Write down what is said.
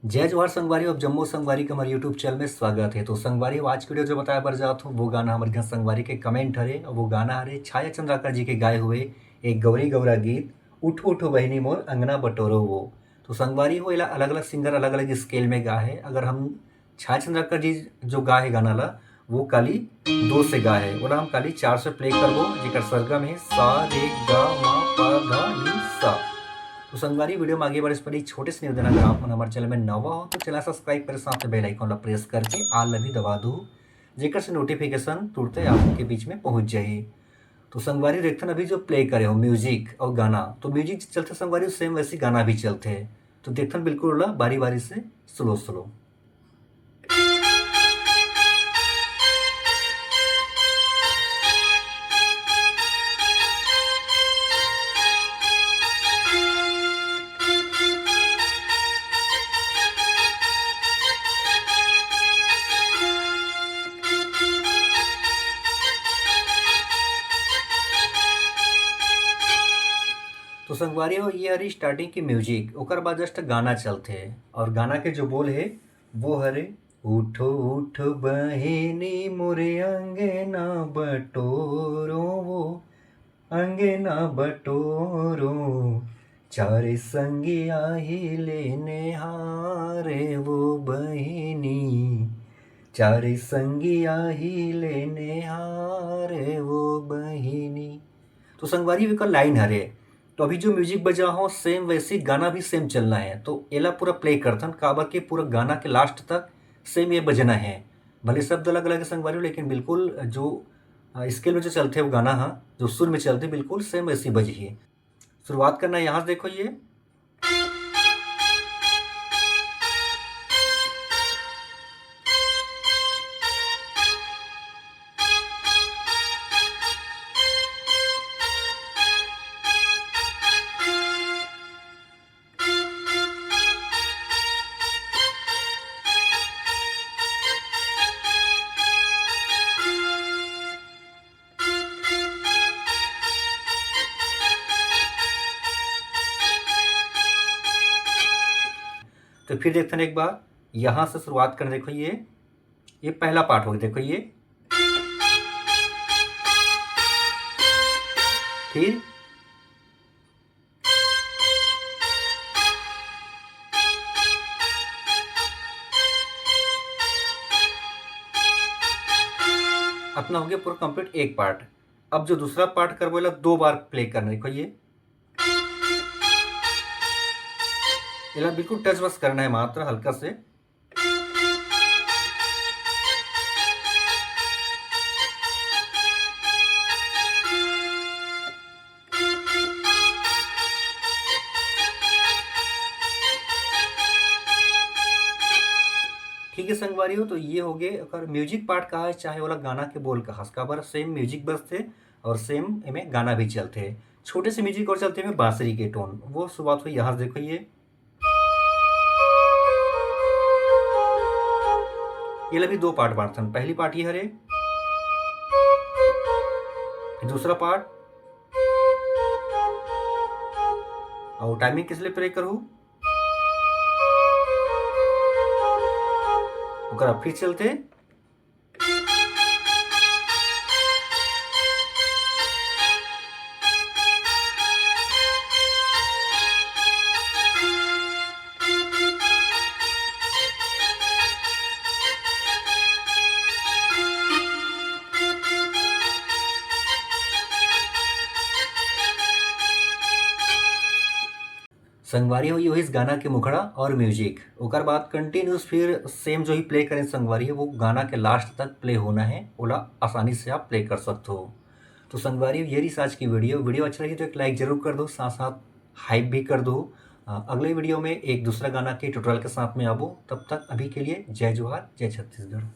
जय जोहार संगवारी। अब जम्मू संगवारी के हमारे यूट्यूब चैनल में स्वागत है। तो संगवारी आज की वीडियो जो बताया बर जात हूँ वो गाना हमारे यहाँ संगवारी के कमेंट हरे और वो गाना हरे छाया चंद्राकर जी के गाए हुए एक गौरी गौरा गीत उठो उठो बहनी मोर अंगना बटोरो वो। तो संगवारी हो इला अलग अलग सिंगर अलग अलग स्केल में गा है। अगर हम छाया चंद्राकर जी जो गा है गाना ला वो काली 2 से गा है बोला हम काली 4 से प्ले करबो जेकर सरगम है सा रे गा मा पा धा नी सा। तो संगवारी वीडियो में आगे बढ़े इस पर एक छोटे से निवेदन, अगर आप हमारे चैनल में नवा हो तो चैनल सब्सक्राइब कर साथ में बेल आइकन ला प्रेस करके आल भी दबा दो जेकर से नोटिफिकेशन तुरंत आपके बीच में पहुंच जाए। तो संगवारी देखते अभी जो प्ले करे हो म्यूजिक और गाना, तो म्यूजिक चलते संगवारी सेम वैसे गाना भी चलते हैं। तो देखते बिल्कुल बारी बारी से स्लो स्लो। तो संगवारी हो ये हरी स्टार्टिंग की म्यूजिक ओकर बाद जस्ट गाना चलते है और गाना के जो बोल है वो हरे उठो उठो बहिनी मोरे अंगना बटोरो वो अंगना बटोरो चारे संगी आही लेने हारे वो बहिनी चारे संगी आही लेने हारे वो बहिनी। तो संगवारी का लाइन हरे तो अभी जो म्यूजिक बजा हो सेम वैसे गाना भी सेम चलना है। तो एला पूरा प्ले करथन काबर के पूरा गाना के लास्ट तक सेम ये बजना है। भले शब्द अलग अलग संगवारी लेकिन बिल्कुल जो स्केल में जो चलते वो गाना हाँ जो सुर में चलते बिल्कुल सेम वैसी बजी है। शुरुआत करना है यहाँ से देखो ये तो फिर देखते हैं एक बार यहाँ से शुरुआत कर देखो ये पहला पार्ट हो गया। देखो ये फिर अपना हो गया पूरा कंप्लीट एक पार्ट। अब जो दूसरा पार्ट कर बोला 2 बार प्ले करना। देखो ये बिल्कुल टच बस करना है मात्र हल्का से। ठीक है संगवारी हो तो ये हो गए अगर म्यूजिक पार्ट कहा है चाहे वाला गाना के बोल कहा काबर सेम म्यूजिक बजते और सेम इमें गाना भी चलते हैं। छोटे से म्यूजिक और चलते हैं बांसुरी के टोन वो शुरुआत हुई यहाँ देखो ये भी 2 पार्ट बांटन। पहली पार्ट ये हरे फिर दूसरा पार्ट और टाइमिंग किस लिए प्ले करूँ फिर चलते संगवारी हो इस गाना के मुखड़ा और म्यूजिक ओकर बाद कंटिन्यूस फिर सेम जो ही प्ले करें संगवारी है वो गाना के लास्ट तक प्ले होना है ओला आसानी से आप प्ले कर सकते हो। तो संगवारी ये रही आज की वीडियो अच्छा लगी तो एक लाइक जरूर कर दो साथ साथ हाइप भी कर दो। अगले वीडियो में एक दूसरा गाना के ट्यूटोरियल के साथ में आबो। तब तक अभी के लिए जय जोहार जय छत्तीसगढ़।